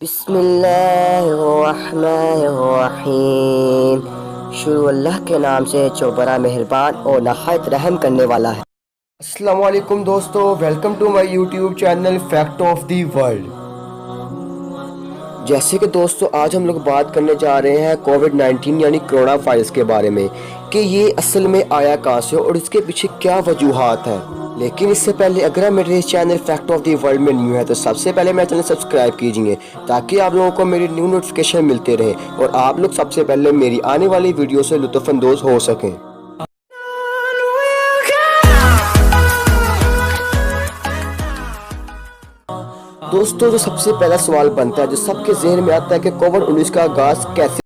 بسم اللہ الرحمن الرحیم۔ شروع اللہ کے نام سے جو بڑا مہربان اور نہایت رحم کرنے والا ہے۔ السلام علیکم دوستو، welcome to my YouTube channel fact of the world. جیسے کہ دوستو آج ہم لوگ بات کرنے جا رہے ہیں کووڈ-19 یعنی کرونا وائرس کے بارے میں کہ یہ اصل میں آیا کہاں سے اور اس کے پیچھے کیا وجوہات ہیں۔ لیکن اس سے پہلے اگر آپ میرے اس channel fact of the world میں نیو ہے تو سب سے پہلے میرا چینل سبسکرائب کیجئے تاکہ آپ لوگوں کو میری نیو نوٹیفیکیشن ملتے رہے اور آپ لوگ سب سے پہلے میری آنے والی ویڈیو سے لطف اندوز ہو سکیں۔ دوستو جو سب سے پہلا سوال بنتا ہے جو سب کے ذہن میں آتا ہے کہ کووڈ-19 کا آغاز کیسے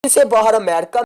سے باہر امریکہ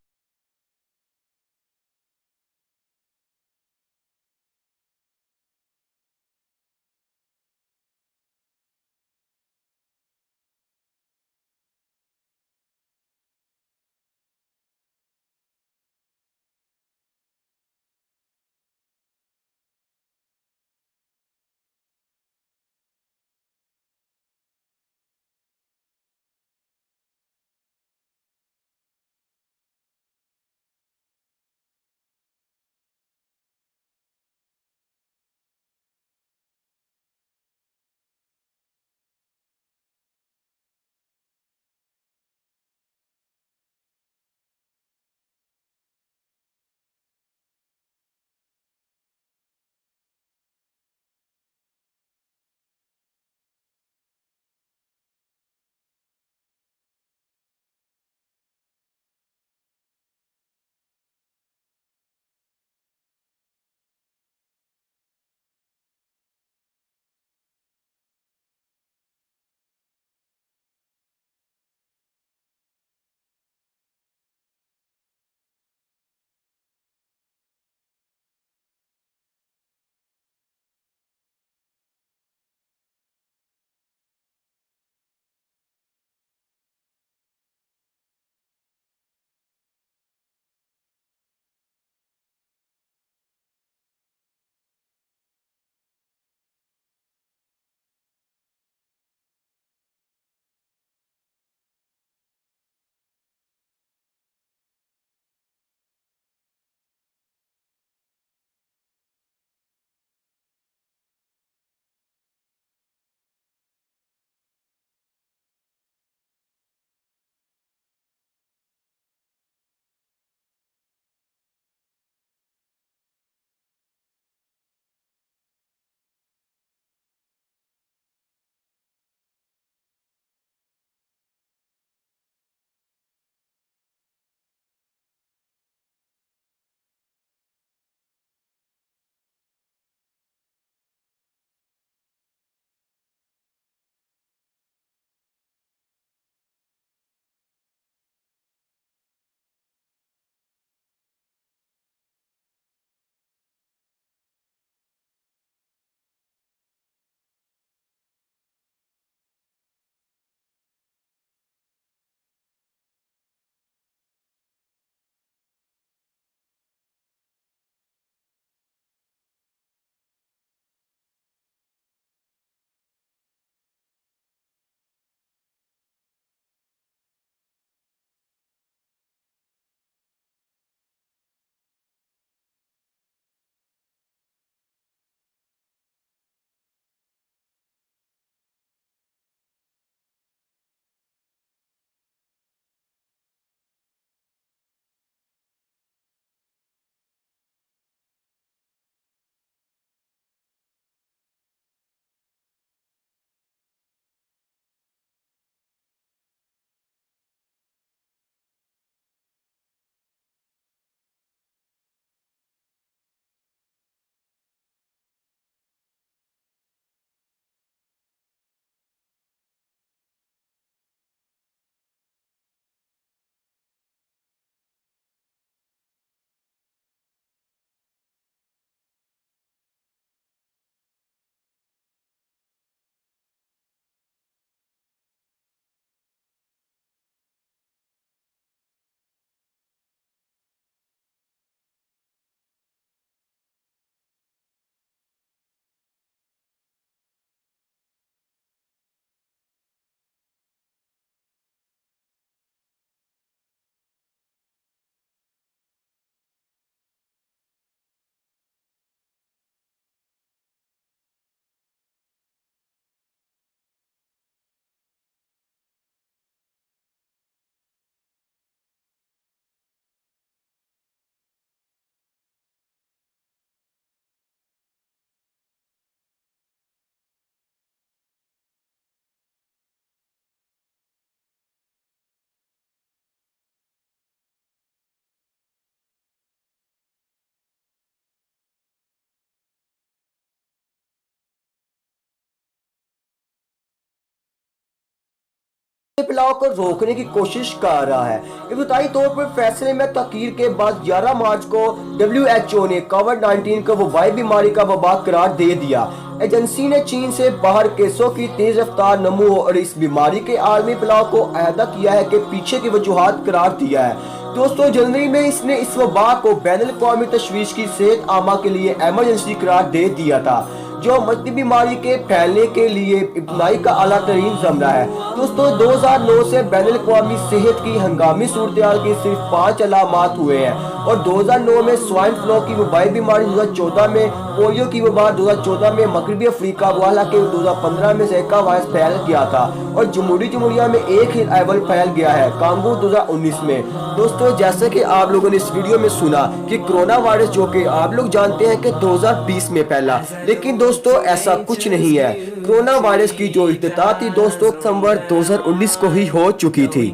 फैलाव को रोकने की कोशिश कर रहा है। इब्तदाई तौर पर फैसले में तखीर के बाद 11 मार्च को WHO ने कोविड-19 को वबाई बीमारी का वबा करार दे दिया। एजेंसी ने चीन से बाहर केसों की तेज रफ्तार नमू और इस बीमारी के आलमी फैलाव को अहदा किया है कि पीछे की वजूहात करार दिया है। दोस्तों, जनवरी में इसने इस वबा को बैनुल-अक़वामी तशवीश की सेहत आमा के लिए एमरजेंसी करार दे दिया था, जो मजदी बीमारी के फैलने के लिए इब्तदाई का आला तरीन ज़मरा है। दोस्तों, 2009 से बैनुल-अक़वामी सेहत की हंगामी सूरत-ए-हाल की सिर्फ 5 अलामात हुए हैं और 2009 में स्वाइन फ्लू की वबाई बीमारी, 2014 में पोलियो की वबा, 2014 में मगरबी अफ्रीका, हालांकि 2015 में ज़िका वायरस फैल गया था और जमहूरिया में एक ही एवल फैल गया है, कांगो 2019 में। दोस्तों, जैसे कि आप लोगों ने इस वीडियो में सुना कि कोरोना वायरस जो कि आप लोग जानते हैं कि 2020 में फैला, लेकिन दोस्तों ऐसा कुछ नहीं है। कोरोना वायरस की जो इब्तिदा थी दोस्तों दिसंबर 2019 को ही हो चुकी थी।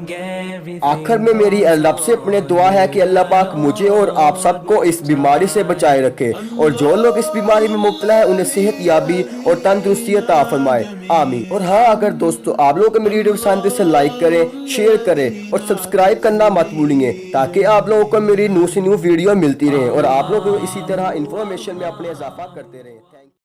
आखिर में मेरी अल्लाह से अपने दुआ है कि अल्लाह पाक मुझे और आप सबको इस बीमारी से बचाए रखे और जो लोग इस बीमारी में मुब्तला है उन्हें सेहत याबी और तंदुरुस्ती अता फरमाए, आमीन। और हाँ, अगर दोस्तों आप लोगों को मेरी वीडियो पसंद है, इसे लाइक करें, शेयर करें और सब्सक्राइब करना मत भूलिए, ताकि आप लोगों को मेरी न्यू से न्यू वीडियो मिलती रहे और आप लोग इसी तरह इंफॉर्मेशन में अपने इजाफा करते रहें।